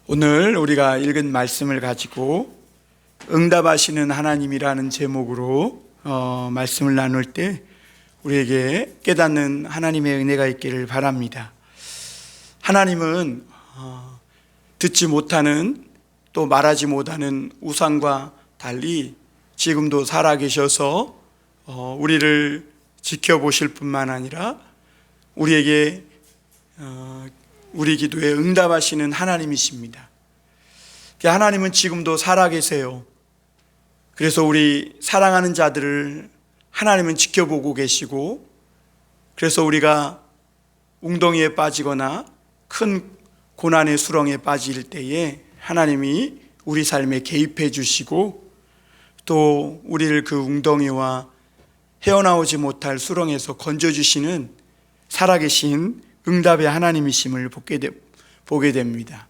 오늘 우리가 읽은 말씀을 가지고 응답하시는 하나님이라는 제목으로 말씀을 나눌 때 우리에게 깨닫는 하나님의 은혜가 있기를 바랍니다. 하나님은 듣지 못하는 또 말하지 못하는 우상과 달리 지금도 살아계셔서 우리를 지켜보실 뿐만 아니라 우리에게 우리 기도에 응답하시는 하나님이십니다. 하나님은 지금도 살아계세요. 그래서 우리 사랑하는 자들을 하나님은 지켜보고 계시고, 그래서 우리가 웅덩이에 빠지거나 큰 고난의 수렁에 빠질 때에 하나님이 우리 삶에 개입해 주시고, 또 우리를 그 웅덩이와 헤어나오지 못할 수렁에서 건져주시는 살아계신 응답의 하나님이심을 보게 됩니다.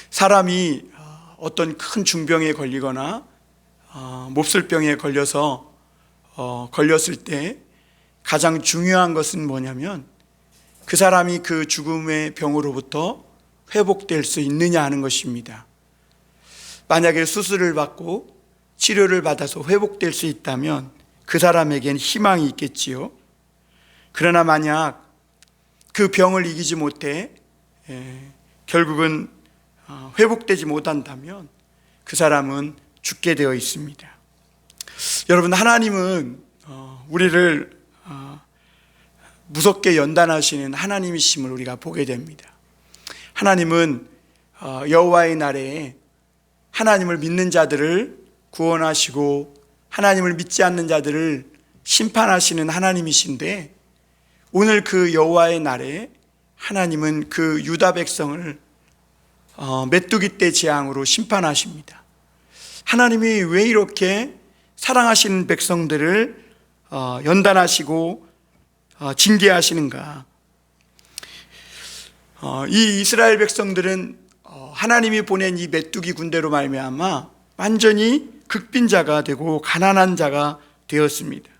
사람이 어떤 큰 중병에 걸리거나 몹쓸병에 걸려서 걸렸을 때 가장 중요한 것은 뭐냐면 그 사람이 그 죽음의 병으로부터 회복될 수 있느냐 하는 것입니다. 만약에 수술을 받고 치료를 받아서 회복될 수 있다면 그 사람에겐 희망이 있겠지요. 그러나 만약 그 병을 이기지 못해 결국은 회복되지 못한다면 그 사람은 죽게 되어 있습니다. 여러분, 하나님은 우리를 무섭게 연단하시는 하나님이심을 우리가 보게 됩니다. 하나님은 여호와의 날에 하나님을 믿는 자들을 구원하시고 하나님을 믿지 않는 자들을 심판하시는 하나님이신데, 오늘 그 여호와의 날에 하나님은 그 유다 백성을 메뚜기 떼 재앙으로 심판하십니다. 하나님이 왜 이렇게 사랑하시는 백성들을 연단하시고 징계하시는가? 이 이스라엘 백성들은 하나님이 보낸 이 메뚜기 군대로 말미암아 완전히 극빈자가 되고 가난한 자가 되었습니다.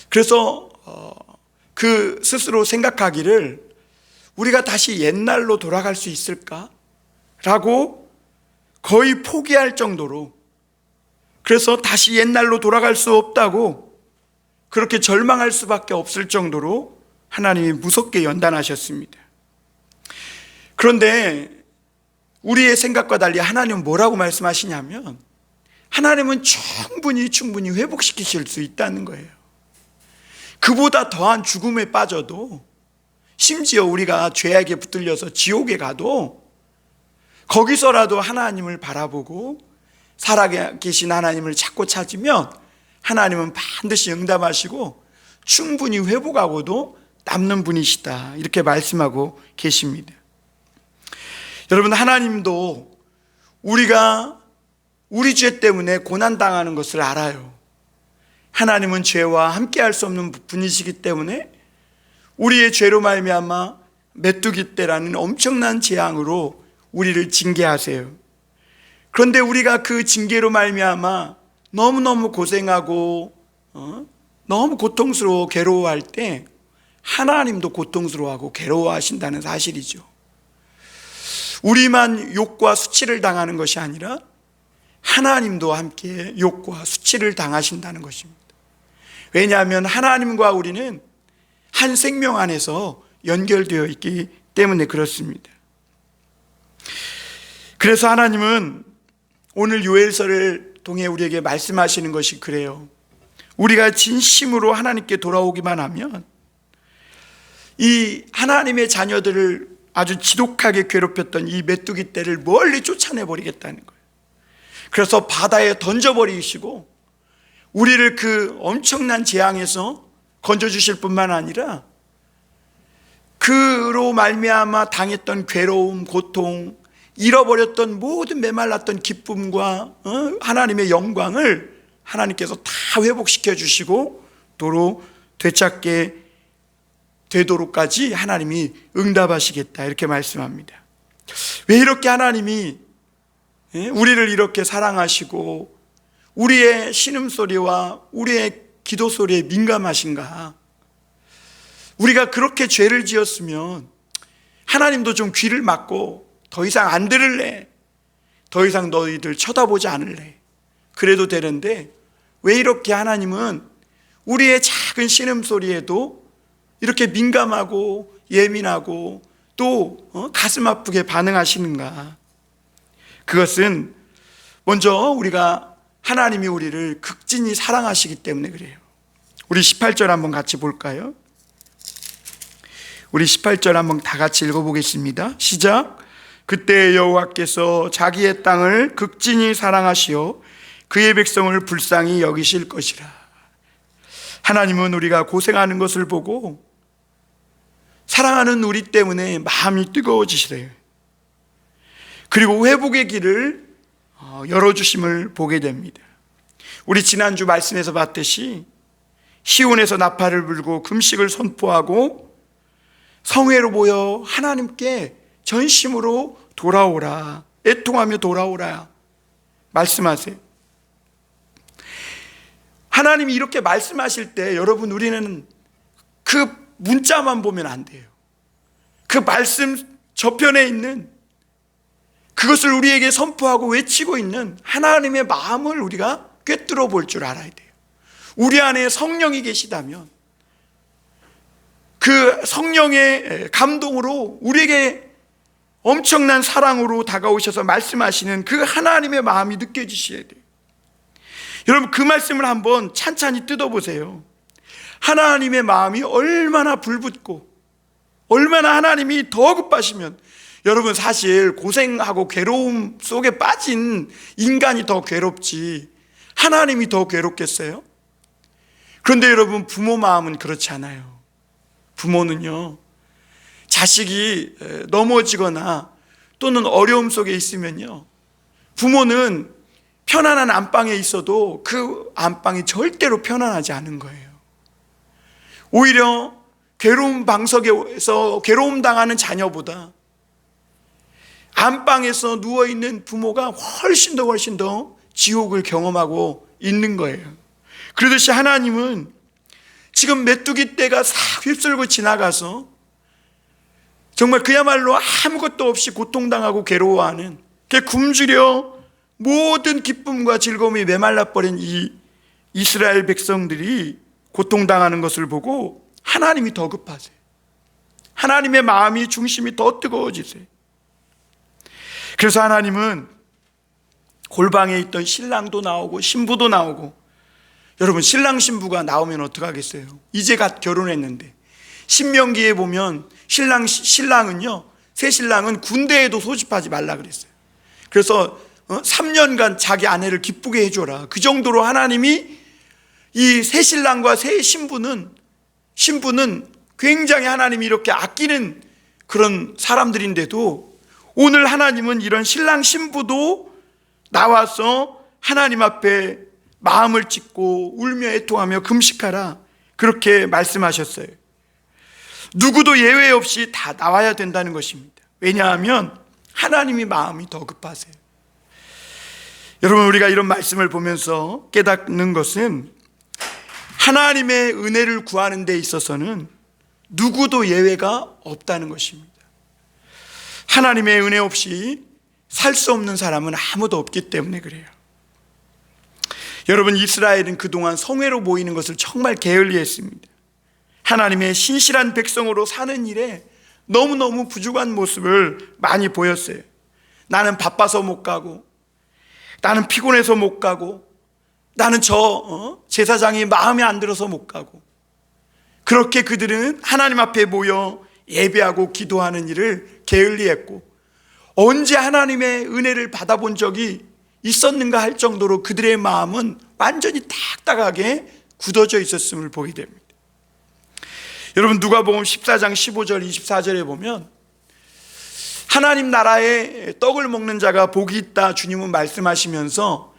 그래서 그 스스로 생각하기를 우리가 다시 옛날로 돌아갈 수 있을까? 라고 거의 포기할 정도로, 그래서 다시 옛날로 돌아갈 수 없다고 그렇게 절망할 수밖에 없을 정도로 하나님이 무섭게 연단하셨습니다. 그런데 우리의 생각과 달리 하나님은 뭐라고 말씀하시냐면 하나님은 충분히 회복시키실 수 있다는 거예요. 그보다 더한 죽음에 빠져도, 심지어 우리가 죄악에 붙들려서 지옥에 가도 거기서라도 하나님을 바라보고 살아계신 하나님을 찾고 찾으면 하나님은 반드시 응답하시고 충분히 회복하고도 남는 분이시다, 이렇게 말씀하고 계십니다. 여러분, 하나님도 우리가 우리 죄 때문에 고난당하는 것을 알아요. 하나님은 죄와 함께할 수 없는 분이시기 때문에 우리의 죄로 말미암아 메뚜기 떼라는 엄청난 재앙으로 우리를 징계하세요. 그런데 우리가 그 징계로 말미암아 너무너무 고생하고 너무 고통스러워 괴로워할 때 하나님도 고통스러워하고 괴로워하신다는 사실이죠. 우리만 욕과 수치를 당하는 것이 아니라 하나님도 함께 욕과 수치를 당하신다는 것입니다. 왜냐하면 하나님과 우리는 한 생명 안에서 연결되어 있기 때문에 그렇습니다. 그래서 하나님은 오늘 요엘서를 통해 우리에게 말씀하시는 것이 그래요. 우리가 진심으로 하나님께 돌아오기만 하면 이 하나님의 자녀들을 아주 지독하게 괴롭혔던 이 메뚜기 떼를 멀리 쫓아내버리겠다는 거예요. 그래서 바다에 던져버리시고 우리를 그 엄청난 재앙에서 건져주실 뿐만 아니라 그로 말미암아 당했던 괴로움, 고통, 잃어버렸던 모든 메말랐던 기쁨과 하나님의 영광을 하나님께서 다 회복시켜 주시고 도로 되찾게 되도록까지 하나님이 응답하시겠다, 이렇게 말씀합니다. 왜 이렇게 하나님이 우리를 이렇게 사랑하시고 우리의 신음소리와 우리의 기도소리에 민감하신가? 우리가 그렇게 죄를 지었으면 하나님도 좀 귀를 막고 더 이상 안 들을래. 더 이상 너희들 쳐다보지 않을래. 그래도 되는데 왜 이렇게 하나님은 우리의 작은 신음소리에도 이렇게 민감하고 예민하고 또 가슴 아프게 반응하시는가? 그것은 먼저 우리가 하나님이 우리를 극진히 사랑하시기 때문에 그래요. 우리 18절 한번 같이 볼까요? 우리 18절 한번 다 같이 읽어보겠습니다. 시작. 그때 여호와께서 자기의 땅을 극진히 사랑하시어 그의 백성을 불쌍히 여기실 것이라. 하나님은 우리가 고생하는 것을 보고 사랑하는 우리 때문에 마음이 뜨거워지시래요. 그리고 회복의 길을 열어주심을 보게 됩니다. 우리 지난주 말씀에서 봤듯이 시온에서 나팔을 불고 금식을 선포하고 성회로 모여 하나님께 전심으로 돌아오라, 애통하며 돌아오라 말씀하세요. 하나님이 이렇게 말씀하실 때 여러분, 우리는 그 문자만 보면 안 돼요. 그 말씀 저편에 있는 그것을 우리에게 선포하고 외치고 있는 하나님의 마음을 우리가 꿰뚫어 볼 줄 알아야 돼요. 우리 안에 성령이 계시다면 그 성령의 감동으로 우리에게 엄청난 사랑으로 다가오셔서 말씀하시는 그 하나님의 마음이 느껴지셔야 돼요. 여러분, 그 말씀을 한번 찬찬히 뜯어보세요. 하나님의 마음이 얼마나 불붙고 얼마나 하나님이 더 급하시면, 여러분 사실 고생하고 괴로움 속에 빠진 인간이 더 괴롭지 하나님이 더 괴롭겠어요? 그런데 여러분, 부모 마음은 그렇지 않아요. 부모는요, 자식이 넘어지거나 또는 어려움 속에 있으면요, 부모는 편안한 안방에 있어도 그 안방이 절대로 편안하지 않은 거예요. 오히려 괴로움 방석에서 괴로움 당하는 자녀보다 안방에서 누워있는 부모가 훨씬 더 지옥을 경험하고 있는 거예요. 그러듯이 하나님은 지금 메뚜기 떼가 싹 휩쓸고 지나가서 정말 그야말로 아무것도 없이 고통당하고 괴로워하는, 굶주려 모든 기쁨과 즐거움이 메말라버린 이 이스라엘 백성들이 고통당하는 것을 보고 하나님이 더 급하세요. 하나님의 마음이 중심이 더 뜨거워지세요. 그래서 하나님은 골방에 있던 신랑도 나오고 신부도 나오고, 여러분 신랑 신부가 나오면 어떡하겠어요? 이제 갓 결혼했는데. 신명기에 보면 신랑은요, 새 신랑은 군대에도 소집하지 말라 그랬어요. 그래서 3년간 자기 아내를 기쁘게 해줘라. 그 정도로 하나님이 이 새 신랑과 새 신부는 굉장히 하나님이 이렇게 아끼는 그런 사람들인데도 오늘 하나님은 이런 신랑 신부도 나와서 하나님 앞에 마음을 찢고 울며 애통하며 금식하라, 그렇게 말씀하셨어요. 누구도 예외 없이 다 나와야 된다는 것입니다. 왜냐하면 하나님이 마음이 더 급하세요. 여러분, 우리가 이런 말씀을 보면서 깨닫는 것은 하나님의 은혜를 구하는 데 있어서는 누구도 예외가 없다는 것입니다. 하나님의 은혜 없이 살 수 없는 사람은 아무도 없기 때문에 그래요. 여러분, 이스라엘은 그동안 성회로 모이는 것을 정말 게을리했습니다. 하나님의 신실한 백성으로 사는 일에 너무너무 부족한 모습을 많이 보였어요. 나는 바빠서 못 가고, 나는 피곤해서 못 가고, 나는 제사장이 마음에 안 들어서 못 가고, 그렇게 그들은 하나님 앞에 모여 예배하고 기도하는 일을 게을리했고, 언제 하나님의 은혜를 받아본 적이 있었는가 할 정도로 그들의 마음은 완전히 딱딱하게 굳어져 있었음을 보게 됩니다. 여러분, 누가복음 14장 15절 24절에 보면 하나님 나라에 떡을 먹는 자가 복이 있다 주님은 말씀하시면서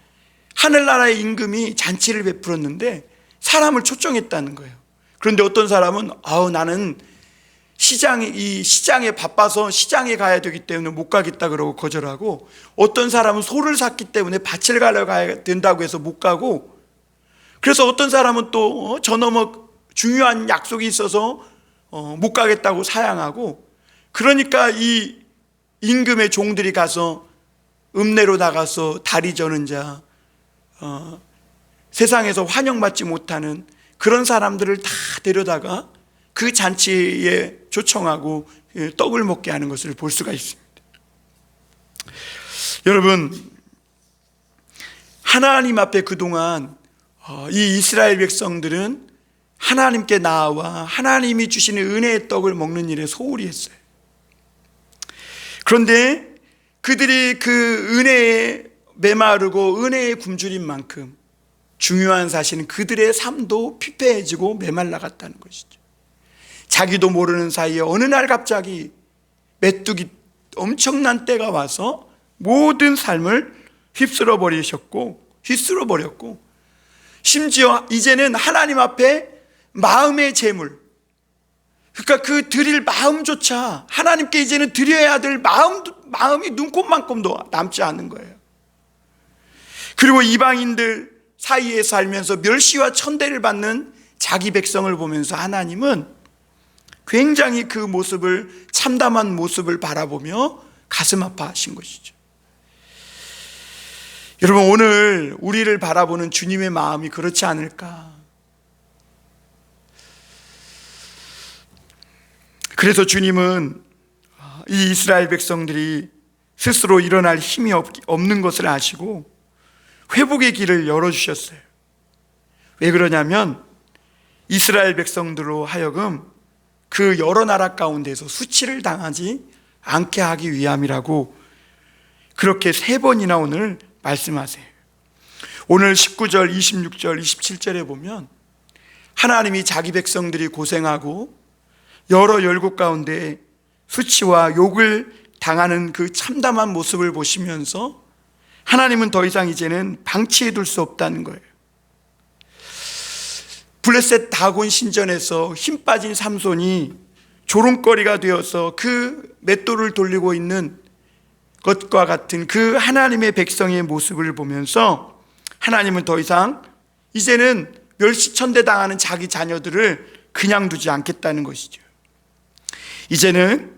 하늘나라의 임금이 잔치를 베풀었는데 사람을 초청했다는 거예요. 그런데 어떤 사람은 나는 시장에 바빠서 시장에 가야 되기 때문에 못 가겠다 그러고 거절하고, 어떤 사람은 소를 샀기 때문에 밭을 가려 가야 된다고 해서 못 가고, 그래서 어떤 사람은 또 저너머 중요한 약속이 있어서 못 가겠다고 사양하고, 그러니까 이 임금의 종들이 가서 읍내로 나가서 다리 저는 자, 세상에서 환영받지 못하는 그런 사람들을 다 데려다가 그 잔치에 초청하고 떡을 먹게 하는 것을 볼 수가 있습니다. 여러분, 하나님 앞에 그동안 이 이스라엘 백성들은 하나님께 나아와 하나님이 주시는 은혜의 떡을 먹는 일에 소홀히 했어요. 그런데 그들이 그 은혜에 메마르고 은혜에 굶주린 만큼 중요한 사실은 그들의 삶도 피폐해지고 메말라갔다는 것이죠. 자기도 모르는 사이에 어느 날 갑자기 메뚜기 엄청난 때가 와서 모든 삶을 휩쓸어 버렸고 심지어 이제는 하나님 앞에 마음의 재물, 그러니까 그 드릴 마음조차 하나님께 이제는 드려야 될 마음이 눈곱만큼도 남지 않은 거예요. 그리고 이방인들 사이에 살면서 멸시와 천대를 받는 자기 백성을 보면서 하나님은 굉장히 그 모습을, 참담한 모습을 바라보며 가슴 아파하신 것이죠. 여러분, 오늘 우리를 바라보는 주님의 마음이 그렇지 않을까? 그래서 주님은 이 이스라엘 백성들이 스스로 일어날 힘이 없는 것을 아시고 회복의 길을 열어주셨어요. 왜 그러냐면 이스라엘 백성들로 하여금 그 여러 나라 가운데서 수치를 당하지 않게 하기 위함이라고 그렇게 3번이나 오늘 말씀하세요. 오늘 19절, 26절, 27절에 보면 하나님이 자기 백성들이 고생하고 여러 열국 가운데 수치와 욕을 당하는 그 참담한 모습을 보시면서 하나님은 더 이상 이제는 방치해 둘 수 없다는 거예요. 블레셋 다곤 신전에서 힘 빠진 삼손이 조롱거리가 되어서 그 맷돌을 돌리고 있는 것과 같은 그 하나님의 백성의 모습을 보면서 하나님은 더 이상 이제는 멸시천대 당하는 자기 자녀들을 그냥 두지 않겠다는 것이죠. 이제는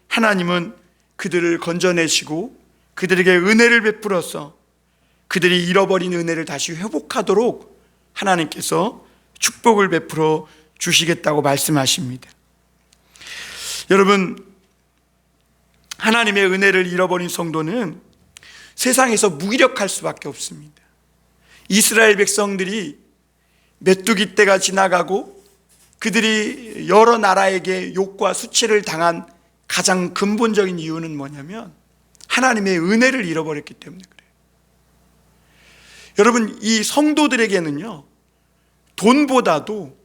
하나님은 그들을 건져내시고 그들에게 은혜를 베풀어서 그들이 잃어버린 은혜를 다시 회복하도록 하나님께서 축복을 베풀어 주시겠다고 말씀하십니다. 여러분, 하나님의 은혜를 잃어버린 성도는 세상에서 무기력할 수밖에 없습니다. 이스라엘 백성들이 메뚜기 때가 지나가고 그들이 여러 나라에게 욕과 수치를 당한 가장 근본적인 이유는 뭐냐면 하나님의 은혜를 잃어버렸기 때문에 그래요. 여러분, 이 성도들에게는요, 돈보다도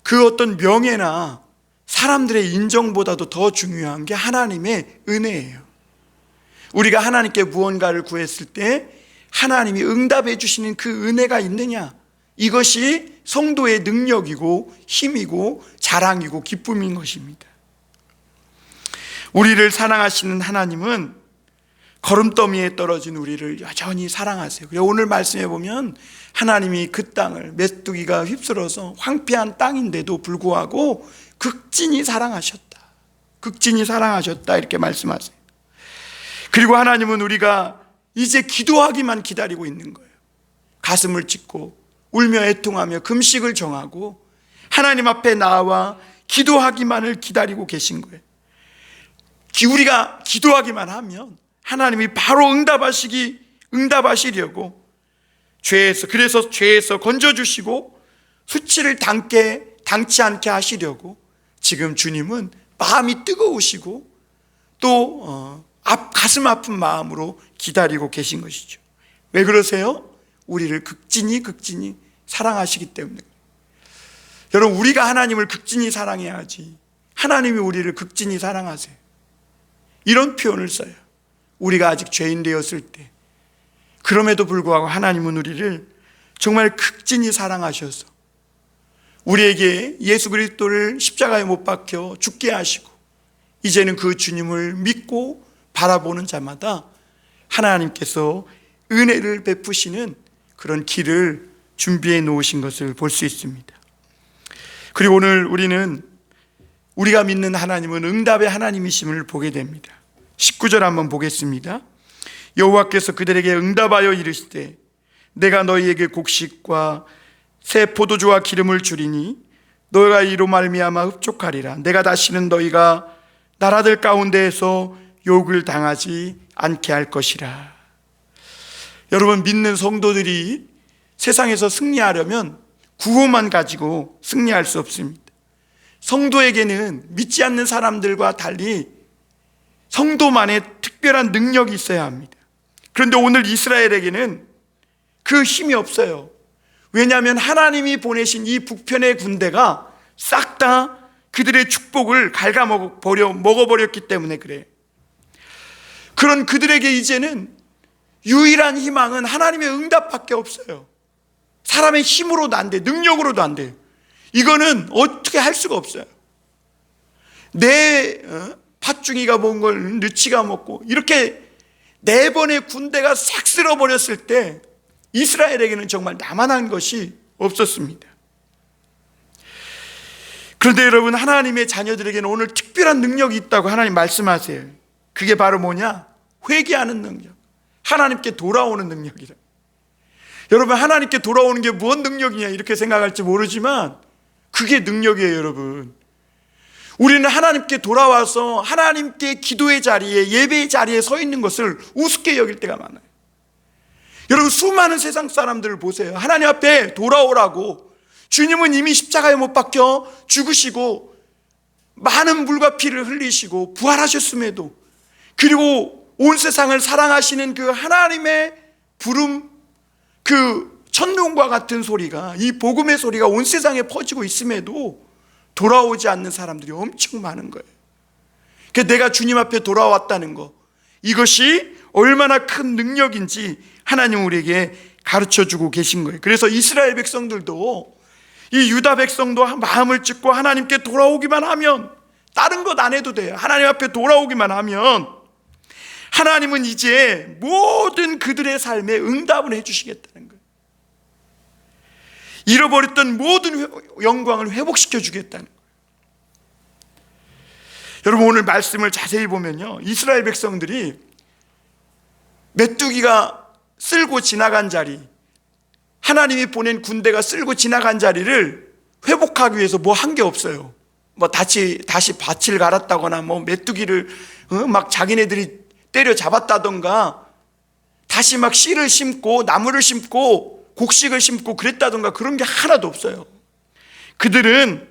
그 어떤 명예나 사람들의 인정보다도 더 중요한 게 하나님의 은혜예요. 우리가 하나님께 무언가를 구했을 때 하나님이 응답해 주시는 그 은혜가 있느냐, 이것이 성도의 능력이고 힘이고 자랑이고 기쁨인 것입니다. 우리를 사랑하시는 하나님은 걸음더미에 떨어진 우리를 여전히 사랑하세요. 그래서 오늘 말씀해 보면 하나님이 그 땅을 메뚜기가 휩쓸어서 황폐한 땅인데도 불구하고 극진히 사랑하셨다. 극진히 사랑하셨다, 이렇게 말씀하세요. 그리고 하나님은 우리가 이제 기도하기만 기다리고 있는 거예요. 가슴을 찢고 울며 애통하며 금식을 정하고 하나님 앞에 나와 기도하기만을 기다리고 계신 거예요. 우리가 기도하기만 하면 하나님이 바로 응답하시려고 그래서 죄에서 건져주시고 수치를 당치 않게 하시려고 지금 주님은 마음이 뜨거우시고 또 가슴 아픈 마음으로 기다리고 계신 것이죠. 왜 그러세요? 우리를 극진히 사랑하시기 때문에. 여러분, 우리가 하나님을 극진히 사랑해야지 하나님이 우리를 극진히 사랑하세요, 이런 표현을 써요. 우리가 아직 죄인 되었을 때, 그럼에도 불구하고 하나님은 우리를 정말 극진히 사랑하셔서 우리에게 예수 그리스도를 십자가에 못 박혀 죽게 하시고 이제는 그 주님을 믿고 바라보는 자마다 하나님께서 은혜를 베푸시는 그런 길을 준비해 놓으신 것을 볼 수 있습니다. 그리고 오늘 우리는 우리가 믿는 하나님은 응답의 하나님이심을 보게 됩니다. 19절 한번 보겠습니다. 여호와께서 그들에게 응답하여 이르시되 내가 너희에게 곡식과 새 포도주와 기름을 주리니 너희가 이로 말미암아 흡족하리라. 내가 다시는 너희가 나라들 가운데에서 욕을 당하지 않게 할 것이라. 여러분, 믿는 성도들이 세상에서 승리하려면 구호만 가지고 승리할 수 없습니다. 성도에게는 믿지 않는 사람들과 달리 성도만의 특별한 능력이 있어야 합니다. 그런데 오늘 이스라엘에게는 그 힘이 없어요. 왜냐하면 하나님이 보내신 이 북편의 군대가 싹 다 그들의 축복을 먹어버렸기 때문에 그래요. 그런 그들에게 이제는 유일한 희망은 하나님의 응답밖에 없어요. 사람의 힘으로도 안 돼, 능력으로도 안 돼요. 이거는 어떻게 할 수가 없어요. 내 팥중이가 먹은 걸 느치가 먹고, 이렇게 4번의 군대가 싹 쓸어버렸을 때 이스라엘에게는 정말 남아난 것이 없었습니다. 그런데 여러분, 하나님의 자녀들에게는 오늘 특별한 능력이 있다고 하나님 말씀하세요. 그게 바로 뭐냐? 회개하는 능력, 하나님께 돌아오는 능력이다. 여러분, 하나님께 돌아오는 게 무슨 능력이냐 이렇게 생각할지 모르지만 그게 능력이에요. 여러분, 우리는 하나님께 돌아와서 하나님께 기도의 자리에, 예배의 자리에 서 있는 것을 우습게 여길 때가 많아요. 여러분, 수많은 세상 사람들을 보세요. 하나님 앞에 돌아오라고 주님은 이미 십자가에 못 박혀 죽으시고 많은 물과 피를 흘리시고 부활하셨음에도, 그리고 온 세상을 사랑하시는 그 하나님의 부름, 그 천둥과 같은 소리가, 이 복음의 소리가 온 세상에 퍼지고 있음에도 돌아오지 않는 사람들이 엄청 많은 거예요. 그러니까 내가 주님 앞에 돌아왔다는 거, 이것이 얼마나 큰 능력인지 하나님 우리에게 가르쳐주고 계신 거예요. 그래서 이스라엘 백성들도, 이 유다 백성도 마음을 찢고 하나님께 돌아오기만 하면, 다른 것 안 해도 돼요. 하나님 앞에 돌아오기만 하면 하나님은 이제 모든 그들의 삶에 응답을 해주시겠다는 거예요. 잃어버렸던 모든 영광을 회복시켜 주겠다는 거예요. 여러분, 오늘 말씀을 자세히 보면요, 이스라엘 백성들이 메뚜기가 쓸고 지나간 자리, 하나님이 보낸 군대가 쓸고 지나간 자리를 회복하기 위해서 뭐 한 게 없어요. 뭐 다시 밭을 갈았다거나, 뭐 메뚜기를 막 자기네들이 때려 잡았다던가, 다시 막 씨를 심고 나무를 심고 곡식을 심고 그랬다던가, 그런 게 하나도 없어요. 그들은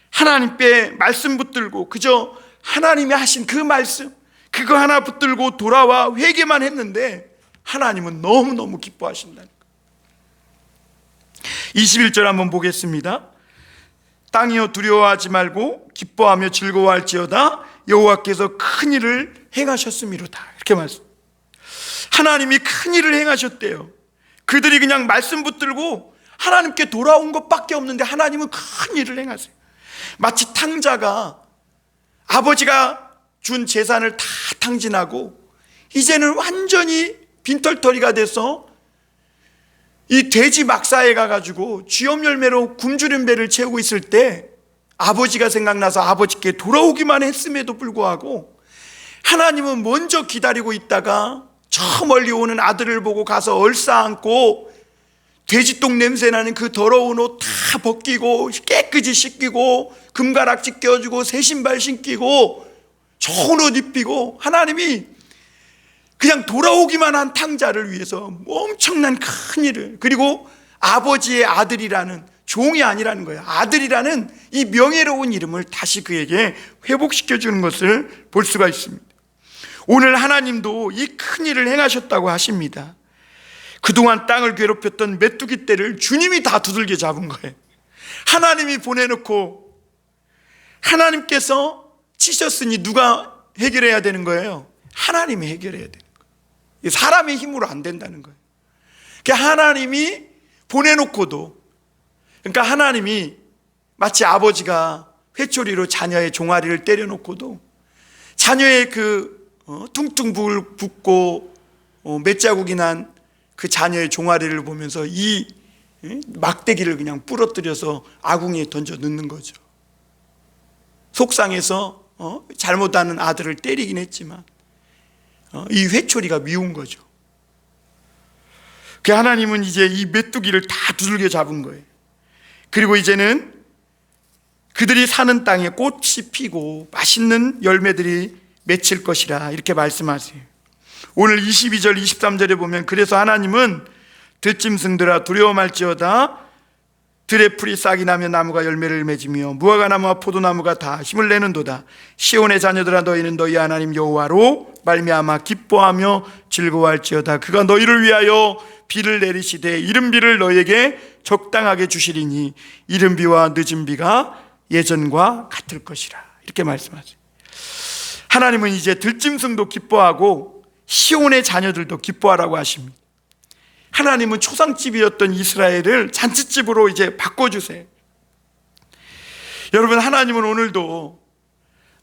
하나님께 말씀 붙들고 그저 하나님이 하신 그 말씀, 그거 하나 붙들고 돌아와 회개만 했는데 하나님은 너무너무 기뻐하신다는 거예요. 21절 한번 보겠습니다. 땅이여 두려워하지 말고 기뻐하며 즐거워할지어다 여호와께서 큰 일을 행하셨음이로다. 이렇게 말씀. 하나님이 큰 일을 행하셨대요. 그들이 그냥 말씀 붙들고 하나님께 돌아온 것밖에 없는데 하나님은 큰 일을 행하세요. 마치 탕자가 아버지가 준 재산을 다 탕진하고 이제는 완전히 빈털터리가 돼서 이 돼지 막사에 가가지고 쥐염 열매로 굶주린 배를 채우고 있을 때 아버지가 생각나서 아버지께 돌아오기만 했음에도 불구하고 하나님은 먼저 기다리고 있다가 저 멀리 오는 아들을 보고 가서 얼싸안고 돼지똥 냄새나는 그 더러운 옷 다 벗기고 깨끗이 씻기고 금가락지 껴주고 새 신발 신기고 좋은 옷 입히고, 하나님이 그냥 돌아오기만 한 탕자를 위해서 엄청난 큰 일을, 그리고 아버지의 아들이라는, 종이 아니라는 거예요, 아들이라는 이 명예로운 이름을 다시 그에게 회복시켜주는 것을 볼 수가 있습니다. 오늘 하나님도 이 큰 일을 행하셨다고 하십니다. 그동안 땅을 괴롭혔던 메뚜기 떼를 주님이 다 두들겨 잡은 거예요. 하나님이 보내놓고 하나님께서 치셨으니 누가 해결해야 되는 거예요? 하나님이 해결해야 되는 거예요. 사람의 힘으로 안 된다는 거예요. 그러니까 하나님이 보내놓고도, 그러니까 하나님이 마치 아버지가 회초리로 자녀의 종아리를 때려놓고도 자녀의 그 퉁퉁 붓고 맷자국이 난 그 자녀의 종아리를 보면서 이 막대기를 그냥 부러뜨려서 아궁이에 던져 넣는 거죠. 속상해서 잘못하는 아들을 때리긴 했지만 이 회초리가 미운 거죠. 그 하나님은 이제 이 메뚜기를 다 두들겨 잡은 거예요. 그리고 이제는 그들이 사는 땅에 꽃이 피고 맛있는 열매들이 맺힐 것이라 이렇게 말씀하세요. 오늘 22절 23절에 보면 그래서 하나님은 들짐승들아 두려워 말지어다 들의 풀이 싹이 나며 나무가 열매를 맺으며 무화과 나무와 포도나무가 다 힘을 내는도다. 시온의 자녀들아 너희는 너희 하나님 여호와로 말미암아 기뻐하며 즐거워할지어다. 그가 너희를 위하여 비를 내리시되 이른 비를 너희에게 적당하게 주시리니 이른 비와 늦은 비가 예전과 같을 것이라 이렇게 말씀하세요. 하나님은 이제 들짐승도 기뻐하고 시온의 자녀들도 기뻐하라고 하십니다. 하나님은 초상집이었던 이스라엘을 잔치집으로 이제 바꿔주세요. 여러분, 하나님은 오늘도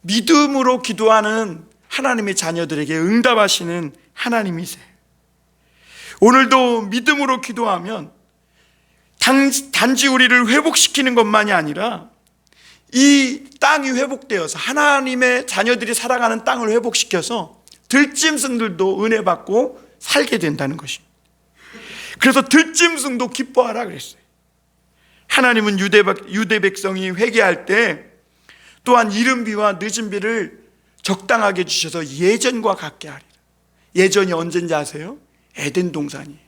믿음으로 기도하는 하나님의 자녀들에게 응답하시는 하나님이세요. 오늘도 믿음으로 기도하면 단지 우리를 회복시키는 것만이 아니라 이 땅이 회복되어서 하나님의 자녀들이 살아가는 땅을 회복시켜서 들짐승들도 은혜 받고 살게 된다는 것입니다. 그래서 들짐승도 기뻐하라 그랬어요. 하나님은 유대 백성이 회개할 때 또한 이른 비와 늦은 비를 적당하게 주셔서 예전과 같게 하리라. 예전이 언젠지 아세요? 에덴 동산이에요.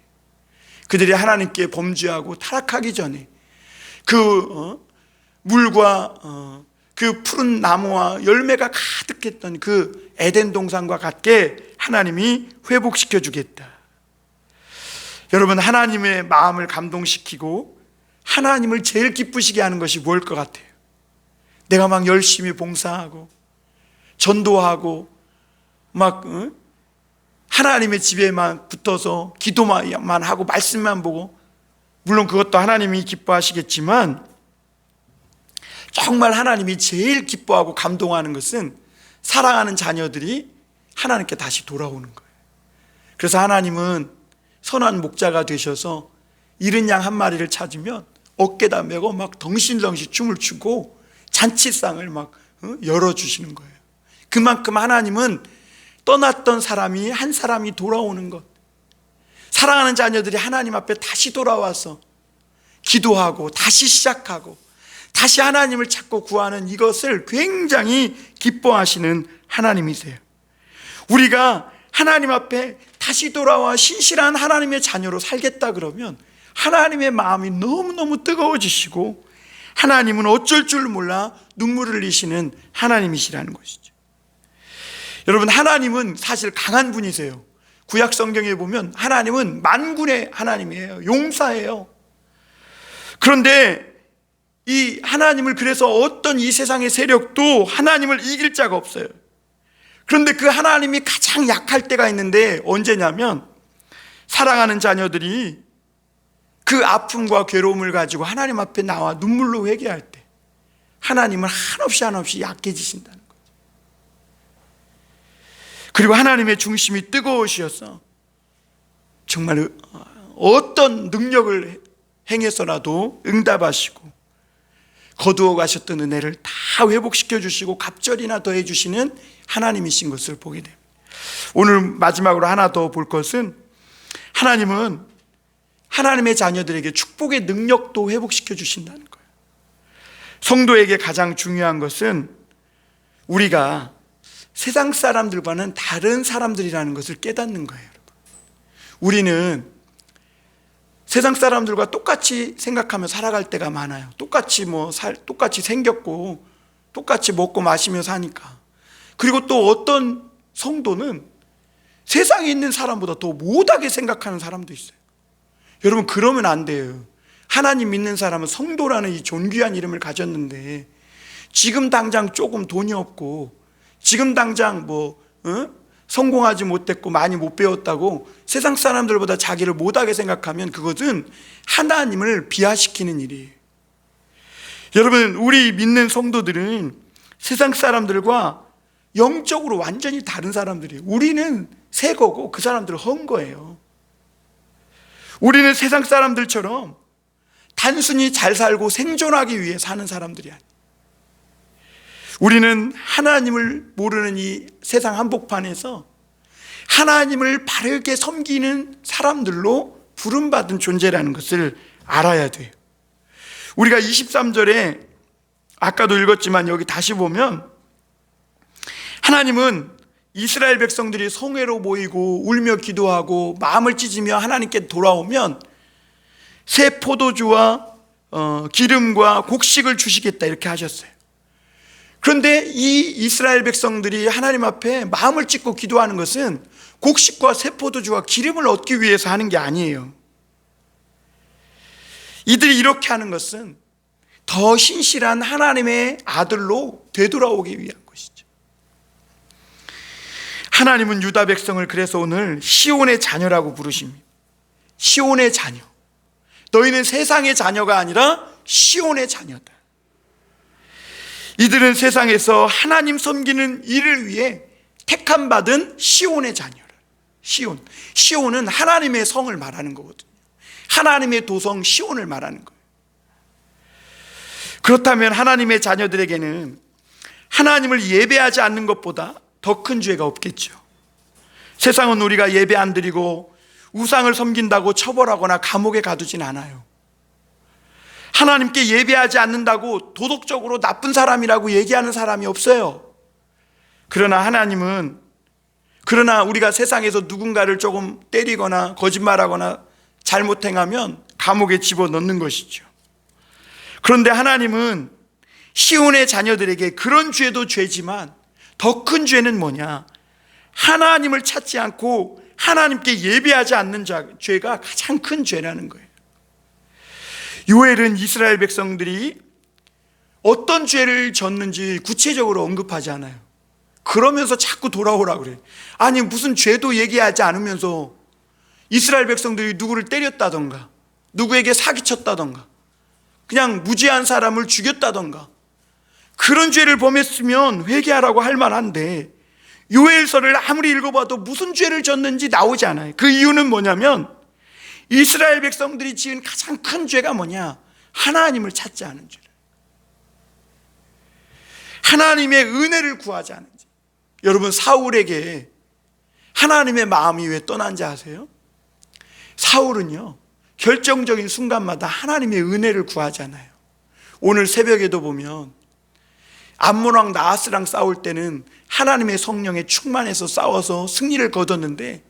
그들이 하나님께 범죄하고 타락하기 전에 물과 그 푸른 나무와 열매가 가득했던 그 에덴 동산과 같게 하나님이 회복시켜 주겠다. 여러분, 하나님의 마음을 감동시키고 하나님을 제일 기쁘시게 하는 것이 뭘 것 같아요? 내가 막 열심히 봉사하고 전도하고 막 하나님의 집에만 붙어서 기도만 하고 말씀만 보고, 물론 그것도 하나님이 기뻐하시겠지만 정말 하나님이 제일 기뻐하고 감동하는 것은 사랑하는 자녀들이 하나님께 다시 돌아오는 거예요. 그래서 하나님은 선한 목자가 되셔서 잃은 양 한 마리를 찾으면 어깨다 메고 막 덩실덩실 춤을 추고 잔치상을 막 열어주시는 거예요. 그만큼 하나님은 떠났던 사람이 한 사람이 돌아오는 것, 사랑하는 자녀들이 하나님 앞에 다시 돌아와서 기도하고 다시 시작하고 다시 하나님을 찾고 구하는 이것을 굉장히 기뻐하시는 하나님이세요. 우리가 하나님 앞에 다시 돌아와 신실한 하나님의 자녀로 살겠다 그러면 하나님의 마음이 너무너무 뜨거워지시고 하나님은 어쩔 줄 몰라 눈물을 흘리시는 하나님이시라는 것이죠. 여러분, 하나님은 사실 강한 분이세요. 구약 성경에 보면 하나님은 만군의 하나님이에요. 용사예요. 그런데 이 하나님을, 그래서 어떤 이 세상의 세력도 하나님을 이길 자가 없어요. 그런데 그 하나님이 가장 약할 때가 있는데 언제냐면 사랑하는 자녀들이 그 아픔과 괴로움을 가지고 하나님 앞에 나와 눈물로 회개할 때 하나님은 한없이 약해지신다는 거예요. 그리고 하나님의 중심이 뜨거우셔서 정말 어떤 능력을 행해서라도 응답하시고 거두어 가셨던 은혜를 다 회복시켜 주시고 갑절이나 더해 주시는 하나님이신 것을 보게 됩니다. 오늘 마지막으로 하나 더 볼 것은 하나님은 하나님의 자녀들에게 축복의 능력도 회복시켜 주신다는 거예요. 성도에게 가장 중요한 것은 우리가 세상 사람들과는 다른 사람들이라는 것을 깨닫는 거예요. 우리는 세상 사람들과 똑같이 생각하며 살아갈 때가 많아요. 똑같이 생겼고 똑같이 먹고 마시며 사니까. 그리고 또 어떤 성도는 세상에 있는 사람보다 더 못하게 생각하는 사람도 있어요. 여러분, 그러면 안 돼요. 하나님 믿는 사람은 성도라는 이 존귀한 이름을 가졌는데 지금 당장 조금 돈이 없고 지금 당장 성공하지 못했고 많이 못 배웠다고 세상 사람들보다 자기를 못하게 생각하면 그것은 하나님을 비하시키는 일이에요. 여러분, 우리 믿는 성도들은 세상 사람들과 영적으로 완전히 다른 사람들이에요. 우리는 새 거고 그 사람들은 헌 거예요. 우리는 세상 사람들처럼 단순히 잘 살고 생존하기 위해 사는 사람들이 아니에요. 우리는 하나님을 모르는 이 세상 한복판에서 하나님을 바르게 섬기는 사람들로 부름받은 존재라는 것을 알아야 돼요. 우리가 23절에 아까도 읽었지만 여기 다시 보면 하나님은 이스라엘 백성들이 성회로 모이고 울며 기도하고 마음을 찢으며 하나님께 돌아오면 새 포도주와 기름과 곡식을 주시겠다 이렇게 하셨어요. 그런데 이 이스라엘 백성들이 하나님 앞에 마음을 찢고 기도하는 것은 곡식과 새 포도주와 기름을 얻기 위해서 하는 게 아니에요. 이들이 이렇게 하는 것은 더 신실한 하나님의 아들로 되돌아오기 위한 것이죠. 하나님은 유다 백성을 그래서 오늘 시온의 자녀라고 부르십니다. 시온의 자녀. 너희는 세상의 자녀가 아니라 시온의 자녀다. 이들은 세상에서 하나님 섬기는 일을 위해 택함받은 시온의 자녀라. 시온은 하나님의 성을 말하는 거거든요. 하나님의 도성 시온을 말하는 거예요. 그렇다면 하나님의 자녀들에게는 하나님을 예배하지 않는 것보다 더 큰 죄가 없겠죠. 세상은 우리가 예배 안 드리고 우상을 섬긴다고 처벌하거나 감옥에 가두진 않아요. 하나님께 예배하지 않는다고 도덕적으로 나쁜 사람이라고 얘기하는 사람이 없어요. 그러나 우리가 세상에서 누군가를 조금 때리거나 거짓말하거나 잘못 행하면 감옥에 집어넣는 것이죠. 그런데 하나님은 시온의 자녀들에게 그런 죄도 죄지만 더 큰 죄는 뭐냐? 하나님을 찾지 않고 하나님께 예배하지 않는 죄가 가장 큰 죄라는 거예요. 요엘은 이스라엘 백성들이 어떤 죄를 졌는지 구체적으로 언급하지 않아요. 그러면서 자꾸 돌아오라 그래요. 아니 무슨 죄도 얘기하지 않으면서 이스라엘 백성들이 누구를 때렸다던가 누구에게 사기쳤다던가 그냥 무죄한 사람을 죽였다던가 그런 죄를 범했으면 회개하라고 할 만한데 요엘서를 아무리 읽어봐도 무슨 죄를 졌는지 나오지 않아요. 그 이유는 뭐냐면 이스라엘 백성들이 지은 가장 큰 죄가 뭐냐? 하나님을 찾지 않은 죄. 하나님의 은혜를 구하지 않은 죄. 여러분 사울에게 하나님의 마음이 왜 떠난지 아세요? 사울은요 결정적인 순간마다 하나님의 은혜를 구하잖아요. 오늘 새벽에도 보면 암몬왕 나하스랑 싸울 때는 하나님의 성령에 충만해서 싸워서 승리를 거뒀는데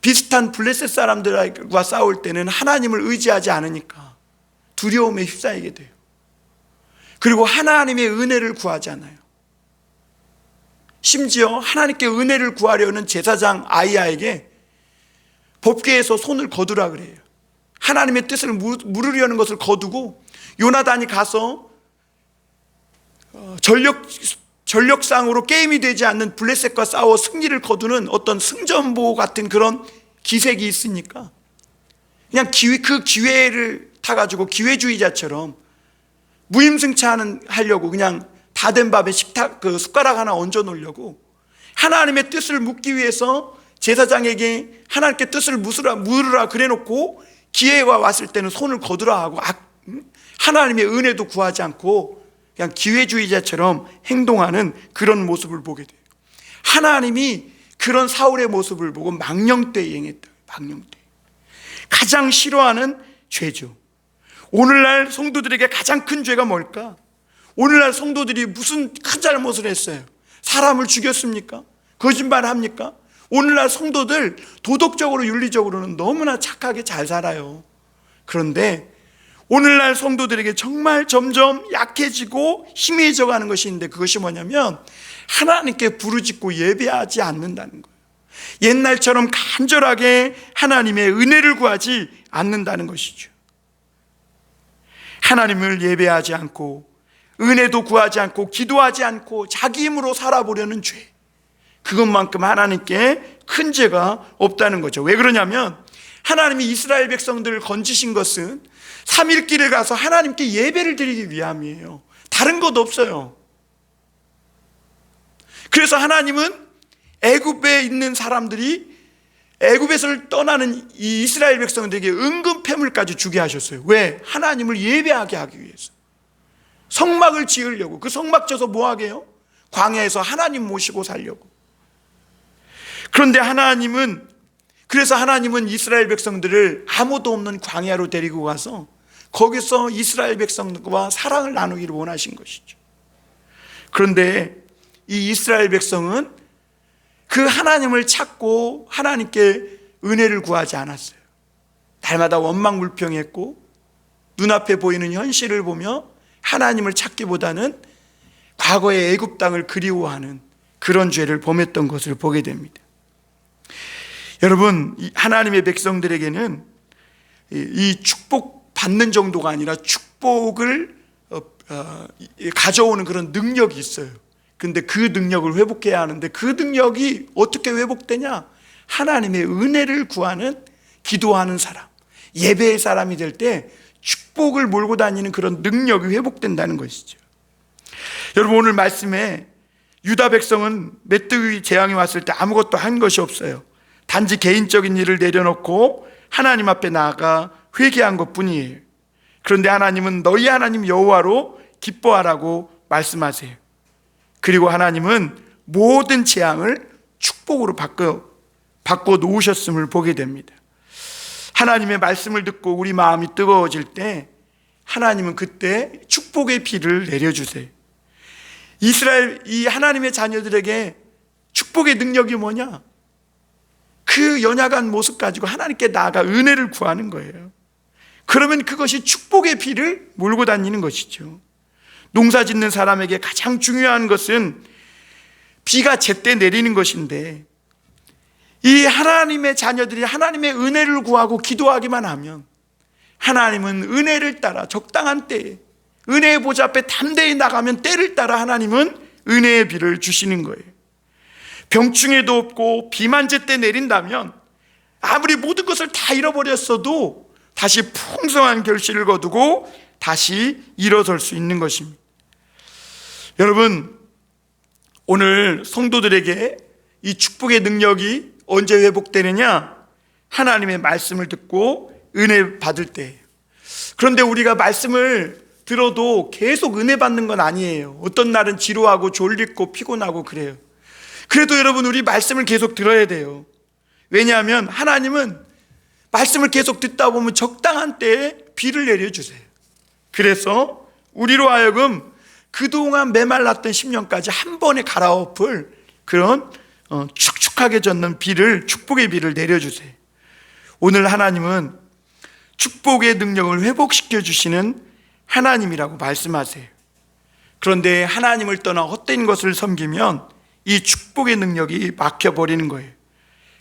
비슷한 블레셋 사람들과 싸울 때는 하나님을 의지하지 않으니까 두려움에 휩싸이게 돼요. 그리고 하나님의 은혜를 구하잖아요. 심지어 하나님께 은혜를 구하려는 제사장 아이야에게 법궤에서 손을 거두라 그래요. 하나님의 뜻을 물으려는 것을 거두고 요나단이 가서 전력상으로 게임이 되지 않는 블레셋과 싸워 승리를 거두는 어떤 승전보 같은 그런 기색이 있으니까 그냥 그 기회를 타가지고 기회주의자처럼 무임승차하려고 그냥 다 된 밥에 숟가락 하나 얹어 놓으려고 하나님의 뜻을 묻기 위해서 제사장에게 하나님께 뜻을 물으라 그래 놓고 기회가 왔을 때는 손을 거두라 하고 하나님의 은혜도 구하지 않고 그냥 기회주의자처럼 행동하는 그런 모습을 보게 돼요. 하나님이 그런 사울의 모습을 보고 망령되이 행했다. 망령되이. 가장 싫어하는 죄죠. 오늘날 성도들에게 가장 큰 죄가 뭘까? 오늘날 성도들이 무슨 큰 잘못을 했어요? 사람을 죽였습니까? 거짓말합니까? 오늘날 성도들 도덕적으로 윤리적으로는 너무나 착하게 잘 살아요. 그런데 오늘날 성도들에게 정말 점점 약해지고 희미해져 가는 것이 있는데 그것이 뭐냐면 하나님께 부르짖고 예배하지 않는다는 거예요. 옛날처럼 간절하게 하나님의 은혜를 구하지 않는다는 것이죠. 하나님을 예배하지 않고 은혜도 구하지 않고 기도하지 않고 자기 힘으로 살아보려는 죄, 그것만큼 하나님께 큰 죄가 없다는 거죠. 왜 그러냐면 하나님이 이스라엘 백성들을 건지신 것은 3일 길을 가서 하나님께 예배를 드리기 위함이에요. 다른 것 없어요. 그래서 하나님은 애굽에 있는 사람들이 애굽에서 떠나는 이 이스라엘 백성들에게 은금 패물까지 주게 하셨어요. 왜? 하나님을 예배하게 하기 위해서. 성막을 지으려고. 그 성막 져서 뭐 하게요? 광야에서 하나님 모시고 살려고. 그런데 그래서 하나님은 이스라엘 백성들을 아무도 없는 광야로 데리고 가서 거기서 이스라엘 백성들과 사랑을 나누기를 원하신 것이죠. 그런데 이 이스라엘 백성은 그 하나님을 찾고 하나님께 은혜를 구하지 않았어요. 날마다 원망불평했고 눈앞에 보이는 현실을 보며 하나님을 찾기보다는 과거의 애굽 땅을 그리워하는 그런 죄를 범했던 것을 보게 됩니다. 여러분, 하나님의 백성들에게는 이 축복 받는 정도가 아니라 축복을 가져오는 그런 능력이 있어요. 근데 그 능력을 회복해야 하는데 그 능력이 어떻게 회복되냐? 하나님의 은혜를 구하는, 기도하는 사람, 예배의 사람이 될 때 축복을 몰고 다니는 그런 능력이 회복된다는 것이죠. 여러분, 오늘 말씀에 유다 백성은 메뚜기 재앙이 왔을 때 아무것도 한 것이 없어요. 단지 개인적인 일을 내려놓고 하나님 앞에 나아가 회개한 것뿐이에요. 그런데 하나님은 너희 하나님 여호와로 기뻐하라고 말씀하세요. 그리고 하나님은 모든 재앙을 축복으로 바꿔 놓으셨음을 보게 됩니다. 하나님의 말씀을 듣고 우리 마음이 뜨거워질 때 하나님은 그때 축복의 비를 내려주세요. 이 하나님의 자녀들에게 축복의 능력이 뭐냐? 그 연약한 모습 가지고 하나님께 나아가 은혜를 구하는 거예요. 그러면 그것이 축복의 비를 몰고 다니는 것이죠. 농사 짓는 사람에게 가장 중요한 것은 비가 제때 내리는 것인데, 이 하나님의 자녀들이 하나님의 은혜를 구하고 기도하기만 하면 하나님은 은혜를 따라 적당한 때에 은혜의 보좌 앞에 담대히 나가면 때를 따라 하나님은 은혜의 비를 주시는 거예요. 병충해도 없고 비만 제때 내린다면 아무리 모든 것을 다 잃어버렸어도 다시 풍성한 결실을 거두고 다시 일어설 수 있는 것입니다. 여러분, 오늘 성도들에게 이 축복의 능력이 언제 회복되느냐? 하나님의 말씀을 듣고 은혜 받을 때예요. 그런데 우리가 말씀을 들어도 계속 은혜 받는 건 아니에요. 어떤 날은 지루하고 졸리고 피곤하고 그래요. 그래도 여러분, 우리 말씀을 계속 들어야 돼요. 왜냐하면 하나님은 말씀을 계속 듣다 보면 적당한 때에 비를 내려주세요. 그래서 우리로 하여금 그동안 메말랐던 10년까지 한 번에 갈아엎을 그런 축축하게 젖는 비를, 축복의 비를 내려주세요. 오늘 하나님은 축복의 능력을 회복시켜 주시는 하나님이라고 말씀하세요. 그런데 하나님을 떠나 헛된 것을 섬기면 이 축복의 능력이 막혀버리는 거예요.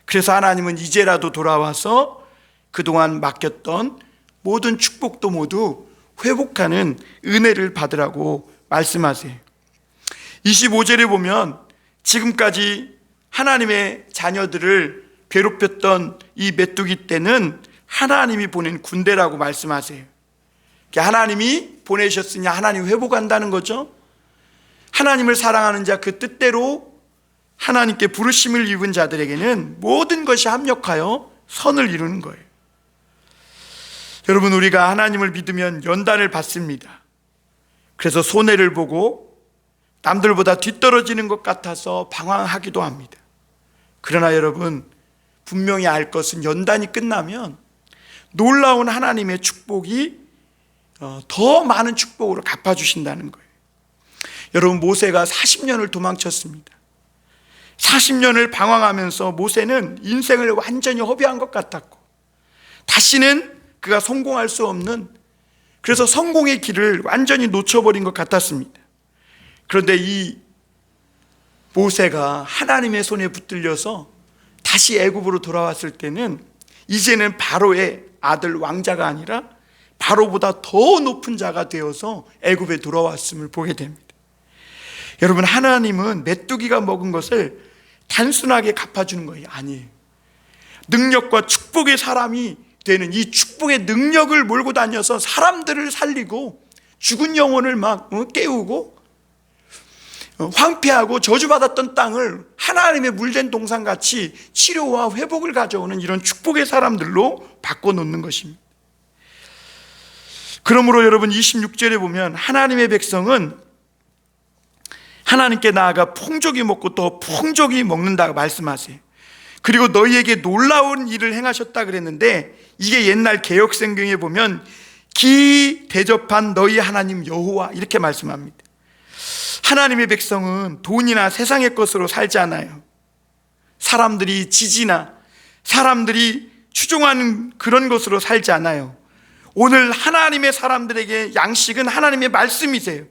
그래서 하나님은 이제라도 돌아와서 그동안 맡겼던 모든 축복도 모두 회복하는 은혜를 받으라고 말씀하세요. 25절에 보면 지금까지 하나님의 자녀들을 괴롭혔던 이 메뚜기 떼는 하나님이 보낸 군대라고 말씀하세요. 하나님이 보내셨으니 하나님이 회복한다는 거죠. 하나님을 사랑하는 자, 그 뜻대로 하나님께 부르심을 입은 자들에게는 모든 것이 합력하여 선을 이루는 거예요. 여러분, 우리가 하나님을 믿으면 연단을 받습니다. 그래서 손해를 보고 남들보다 뒤떨어지는 것 같아서 방황하기도 합니다. 그러나 여러분, 분명히 알 것은 연단이 끝나면 놀라운 하나님의 축복이 더 많은 축복으로 갚아주신다는 거예요. 여러분, 모세가 40년을 도망쳤습니다. 40년을 방황하면서 모세는 인생을 완전히 허비한 것 같았고 다시는 그가 성공할 수 없는, 그래서 성공의 길을 완전히 놓쳐버린 것 같았습니다. 그런데 이 모세가 하나님의 손에 붙들려서 다시 애굽으로 돌아왔을 때는 이제는 바로의 아들 왕자가 아니라 바로보다 더 높은 자가 되어서 애굽에 돌아왔음을 보게 됩니다. 여러분, 하나님은 메뚜기가 먹은 것을 단순하게 갚아주는 것이 아니에요. 능력과 축복의 사람이 되는 이 축복의 능력을 몰고 다녀서 사람들을 살리고 죽은 영혼을 막 깨우고 황폐하고 저주받았던 땅을 하나님의 물된 동산같이 치료와 회복을 가져오는 이런 축복의 사람들로 바꿔놓는 것입니다. 그러므로 여러분, 26절에 보면 하나님의 백성은 하나님께 나아가 풍족히 먹고 또 풍족히 먹는다고 말씀하세요. 그리고 너희에게 놀라운 일을 행하셨다 그랬는데, 이게 옛날 개역성경에 보면 기 대접한 너희 하나님 여호와 이렇게 말씀합니다. 하나님의 백성은 돈이나 세상의 것으로 살지 않아요. 사람들이 지지나 사람들이 추종하는 그런 것으로 살지 않아요. 오늘 하나님의 사람들에게 양식은 하나님의 말씀이세요.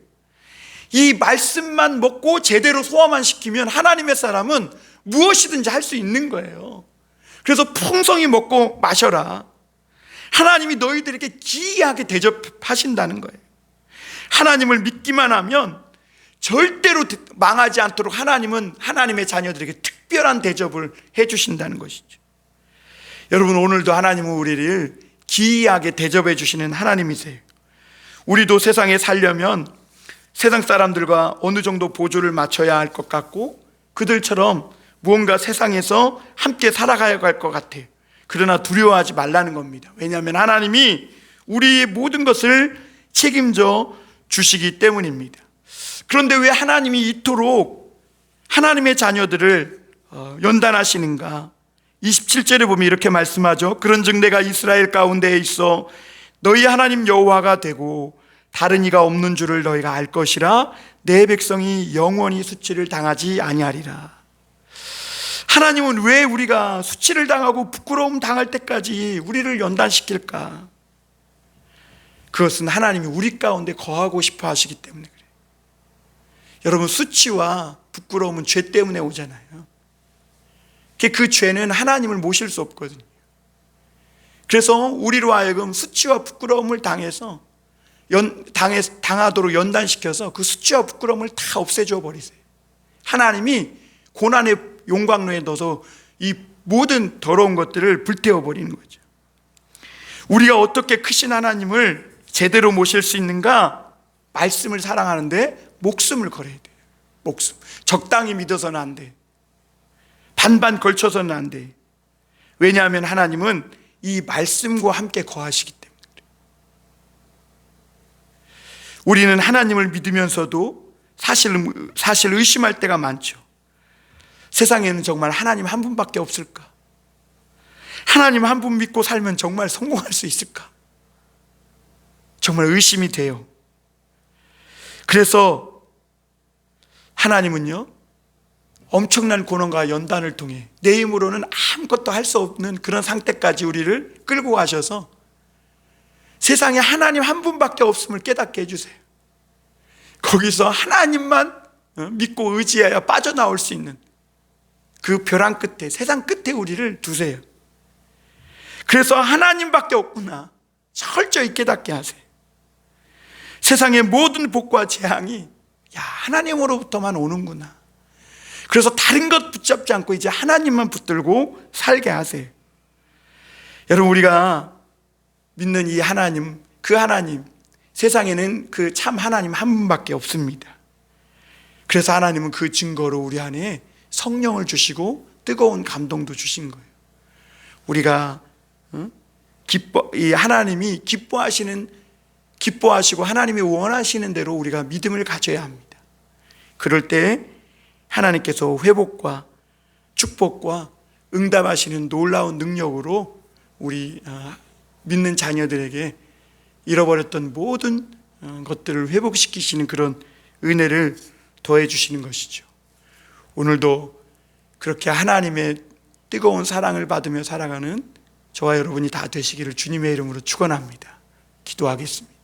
이 말씀만 먹고 제대로 소화만 시키면 하나님의 사람은 무엇이든지 할 수 있는 거예요. 그래서 풍성히 먹고 마셔라. 하나님이 너희들에게 기이하게 대접하신다는 거예요. 하나님을 믿기만 하면 절대로 망하지 않도록 하나님은 하나님의 자녀들에게 특별한 대접을 해주신다는 것이죠. 여러분, 오늘도 하나님은 우리를 기이하게 대접해 주시는 하나님이세요. 우리도 세상에 살려면 세상 사람들과 어느 정도 보조를 맞춰야 할 것 같고, 그들처럼 무언가 세상에서 함께 살아가야 할 것 같아요. 그러나 두려워하지 말라는 겁니다. 왜냐하면 하나님이 우리의 모든 것을 책임져 주시기 때문입니다. 그런데 왜 하나님이 이토록 하나님의 자녀들을 연단하시는가? 27절에 보면 이렇게 말씀하죠. 그런즉 내가 이스라엘 가운데에 있어 너희 하나님 여호와가 되고 다른 이가 없는 줄을 너희가 알 것이라. 내 백성이 영원히 수치를 당하지 아니하리라. 하나님은 왜 우리가 수치를 당하고 부끄러움 당할 때까지 우리를 연단시킬까? 그것은 하나님이 우리 가운데 거하고 싶어 하시기 때문에 그래요. 여러분, 수치와 부끄러움은 죄 때문에 오잖아요. 그 죄는 하나님을 모실 수 없거든요. 그래서 우리로 하여금 수치와 부끄러움을 당하도록 연단시켜서 그 수치와 부끄러움을 다 없애줘 버리세요. 하나님이 고난의 용광로에 넣어서 이 모든 더러운 것들을 불태워 버리는 거죠. 우리가 어떻게 크신 하나님을 제대로 모실 수 있는가? 말씀을 사랑하는데 목숨을 걸어야 돼요. 목숨. 적당히 믿어서는 안 돼. 반반 걸쳐서는 안 돼. 왜냐하면 하나님은 이 말씀과 함께 거하시기 때문에 그래요. 우리는 하나님을 믿으면서도 사실 의심할 때가 많죠. 세상에는 정말 하나님 한 분밖에 없을까? 하나님 한 분 믿고 살면 정말 성공할 수 있을까? 정말 의심이 돼요. 그래서 하나님은요, 엄청난 고난과 연단을 통해 내 힘으로는 아무것도 할 수 없는 그런 상태까지 우리를 끌고 가셔서 세상에 하나님 한 분밖에 없음을 깨닫게 해주세요. 거기서 하나님만 믿고 의지해야 빠져나올 수 있는 그 벼랑 끝에, 세상 끝에 우리를 두세요. 그래서 하나님밖에 없구나 철저히 깨닫게 하세요. 세상의 모든 복과 재앙이 하나님으로부터만 오는구나. 그래서 다른 것 붙잡지 않고 이제 하나님만 붙들고 살게 하세요. 여러분, 우리가 믿는 이 하나님, 그 하나님, 세상에는 그 참 하나님 한 분밖에 없습니다. 그래서 하나님은 그 증거로 우리 안에 성령을 주시고 뜨거운 감동도 주신 거예요. 우리가 이 하나님이 기뻐하시고 하나님이 원하시는 대로 우리가 믿음을 가져야 합니다. 그럴 때 하나님께서 회복과 축복과 응답하시는 놀라운 능력으로 우리 믿는 자녀들에게 잃어버렸던 모든 것들을 회복시키시는 그런 은혜를 더해 주시는 것이죠. 오늘도 그렇게 하나님의 뜨거운 사랑을 받으며 살아가는 저와 여러분이 다 되시기를 주님의 이름으로 축원합니다. 기도하겠습니다.